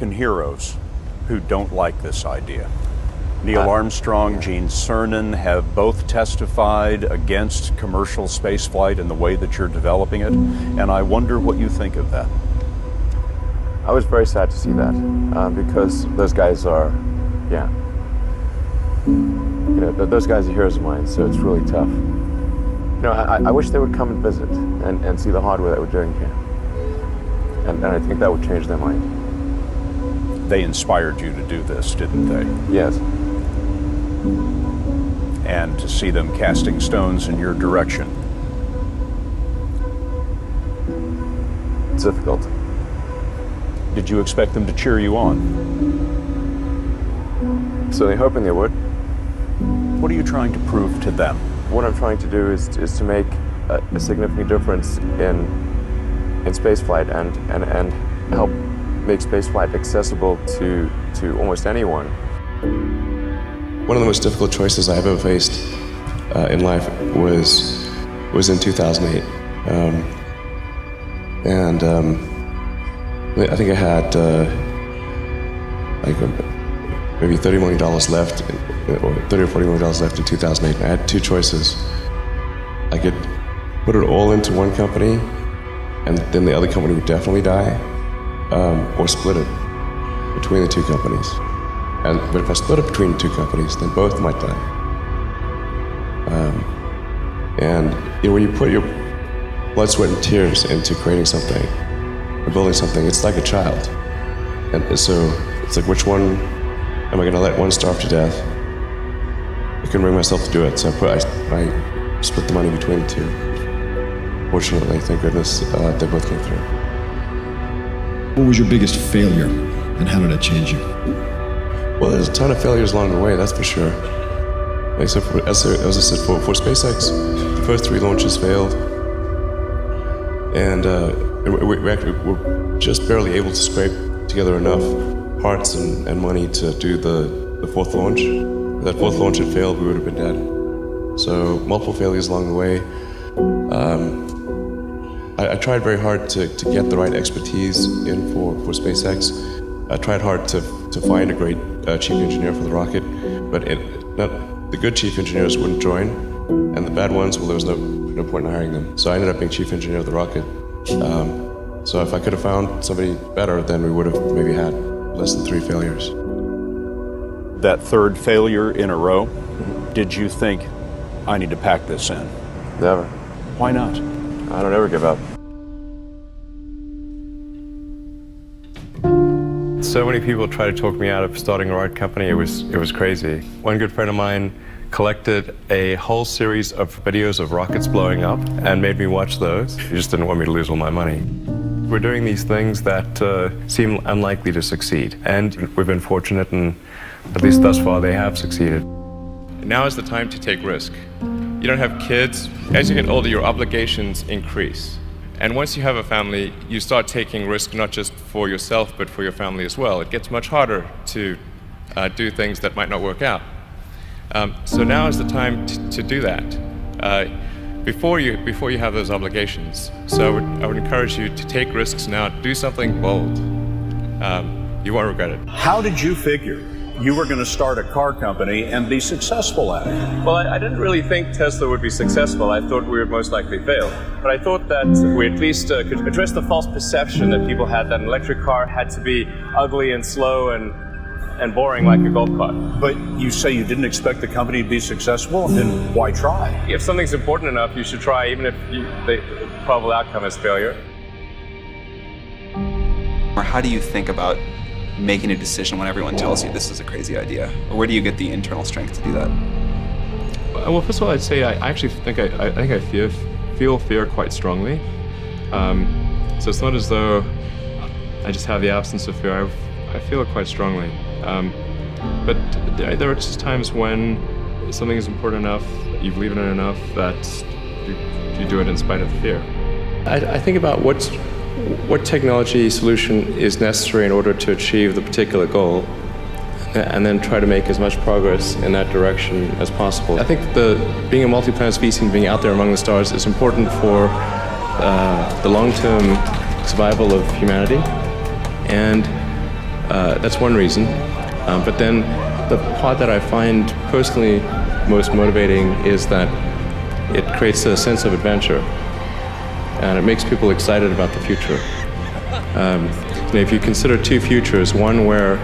And heroes who don't like this idea. Neil Armstrong, Gene Cernan have both testified against commercial spaceflight and the way that you're developing it, and I wonder what you think of that. I was very sad to see that, because those guys are, those guys are heroes of mine, so it's really tough. I wish they would come and visit and see the hardware that we're doing here. And I think that would change their mind. They inspired you to do this, didn't they? Yes. And to see them casting stones in your direction. It's difficult. Did you expect them to cheer you on? Certainly hoping they would. What are you trying to prove to them? What I'm trying to do is to make a significant difference in spaceflight and help make spaceflight accessible to almost anyone. One of the most difficult choices I've ever faced in life was in 2008. I think I had maybe $30 million left, or $30 or $40 million left in 2008. I had two choices. I could put it all into one company, and then the other company would definitely die, or split it between the two companies. But if I split it between the two companies, then both might die. When you put your blood, sweat, and tears into creating something, or building something, it's like a child. And so it's like, which one am I going to let one starve to death? I couldn't bring myself to do it, so I split the money between the two. Fortunately, thank goodness, they both came through. What was your biggest failure, and how did it change you? Well, there's a ton of failures along the way, that's for sure. As I said, for SpaceX, the first 3 launches failed. And we were just barely able to scrape together enough parts and money to do the 4th launch. If that 4th launch had failed, we would have been dead. So multiple failures along the way. I tried very hard to get the right expertise in for SpaceX. I tried hard to find a great chief engineer for the rocket, but the good chief engineers wouldn't join, and the bad ones, well, there was no point in hiring them. So I ended up being chief engineer of the rocket. So if I could have found somebody better, then we would have maybe had less than 3 failures. That 3rd failure in a row, did you think, I need to pack this in? Never. Why not? I don't ever give up. So many people tried to talk me out of starting a rocket company. It was crazy. One good friend of mine collected a whole series of videos of rockets blowing up and made me watch those. He just didn't want me to lose all my money. We're doing these things that seem unlikely to succeed, and we've been fortunate, and at least thus far they have succeeded. Now is the time to take risk. You don't have kids. As you get older, your obligations increase. And once you have a family, you start taking risk not just for yourself, but for your family as well. It gets much harder to do things that might not work out. So now is the time to do that before you have those obligations. So I would encourage you to take risks now. Do something bold. You won't regret it. How did you figure you were going to start a car company and be successful at it? Well, I didn't really think Tesla would be successful. I thought we would most likely fail. But I thought that we at least could address the false perception that people had that an electric car had to be ugly and slow and boring like a golf cart. But you say you didn't expect the company to be successful, then why try? If something's important enough, you should try, even if the probable outcome is failure. Or how do you think about making a decision when everyone tells you this is a crazy idea? Or where do you get the internal strength to do that? Well, first of all, I'd say I actually think I feel fear quite strongly. So it's not as though I just have the absence of fear. I feel it quite strongly. But there are just times when something is important enough, you believe in it enough, that you do it in spite of the fear. I think about what technology solution is necessary in order to achieve the particular goal, and then try to make as much progress in that direction as possible. I think being a multi-planet species and being out there among the stars is important for the long-term survival of humanity, and That's one reason. But then the part that I find personally most motivating is that it creates a sense of adventure, and it makes people excited about the future. If you consider two futures, one where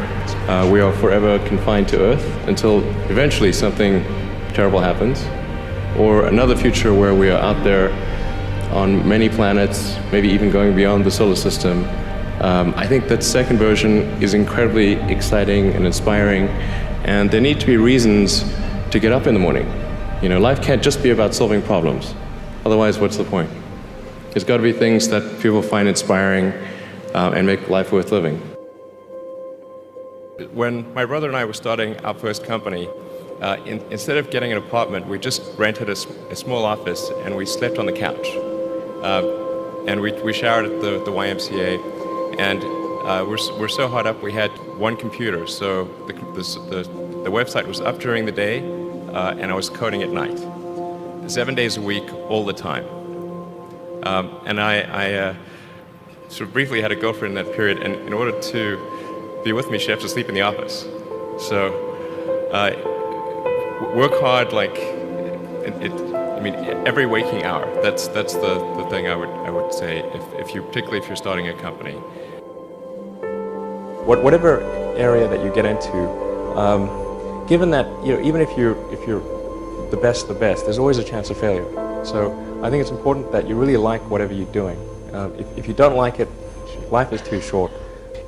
we are forever confined to Earth until eventually something terrible happens, or another future where we are out there on many planets, maybe even going beyond the solar system, I think that second version is incredibly exciting and inspiring, and there need to be reasons to get up in the morning. You know, life can't just be about solving problems. Otherwise, what's the point? There's got to be things that people find inspiring and make life worth living. When my brother and I were starting our first company, instead of getting an apartment, we just rented a small office and we slept on the couch. And we showered at the YMCA. And we're so hot up, we had one computer. So the website was up during the day, and I was coding at night. 7 days a week, all the time. And I sort of briefly had a girlfriend in that period, and in order to be with me, she had to sleep in the office. So work hard, like every waking hour. That's the thing I would say, particularly if you're starting a company. Whatever area that you get into, given that even if you're the best, there's always a chance of failure. So I think it's important that you really like whatever you're doing. If you don't like it, life is too short.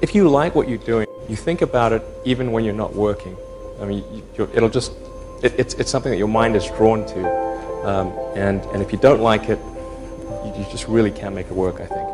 If you like what you're doing, you think about it even when you're not working. I mean, it's something that your mind is drawn to, and if you don't like it, you just really can't make it work, I think.